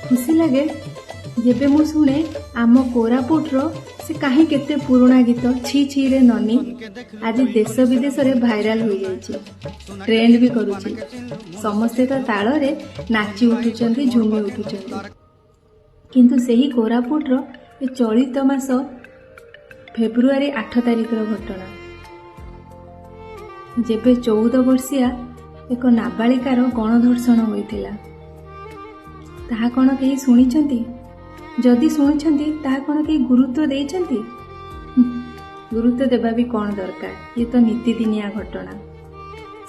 खुशी लगे जेबे मु शुणे आम कोरापुटर से कहीं केते पुराणा गीत छी छी रे ननी आज देश विदेश रे भाइराल हो जाइए, ट्रेंड भी करुच्ची। समस्ते तो ताल रे नाची उठुचंती, झुमी उठुचंती। किंतु सेही कोरापुटर ए चलित मास फेब्रुआरी 8 तारिख घटना, जेबे 14 वर्षिया एक नाबालिकार गणधर्षण होइथिला। ताहा कौन कहीं शुणिछंती? जदि शुणिछंती ताहा कौन कहीं गुरुत्व देइछंती? गुरुत्व देबा भी कौन दरकार, ये तो नीतिदिनिया घटना।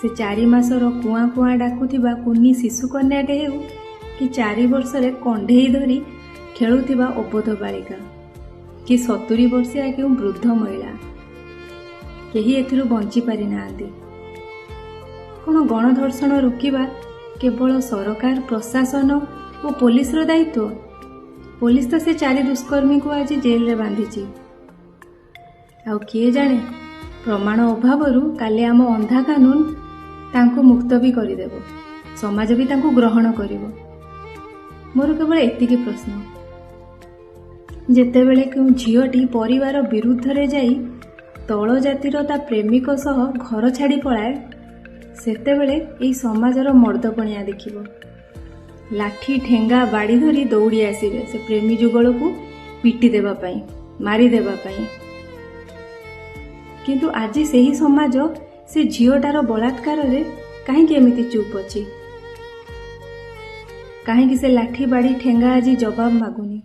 से 4 मासर कुआ कुआ डाकुथिबा कुनी शिशु कन्याटे हेउ कि 4 वर्षरे कंढेई धरी खेलुथिबा अबोध बालिका कि 70 वर्षिया कि वृद्ध महिला, केही एथिरु बंची पारि नाहांती। कौन गणधर्षण रोकिबा केवल सरकार, प्रशासन और पुलिस रो दायित्व? पुलिस तो से 4 दुष्कर्मी को आज जेल रे बांधिची। आउ किए जाने प्रमाण अभावरु काले आम अंधा कानून तांको मुक्त भी करिदेबो, समाज भी तांको ग्रहण करिवो। मोर केवल एतिकी प्रश्न, जेतेबेले केउ झियोटी परिवार विरुद्ध रे जाई तल जातिर ता प्रेमिक सह घर छाड़ी पलाए, सेतेबेले एई समाजर मर्दपणिया देखिबो। लाठी ठेंगा बाड़ी धरी दौड़ी आसिबे से प्रेमी जुगल को पिटी देबा पई, मारी देबा पई। किंतु आज सेही समाज से झियोटार बलात्कार रे काहेकि एमिति चुप अछि? काहेकि से लाठी बाड़ी ठेंगा आज जवाब मागुनी?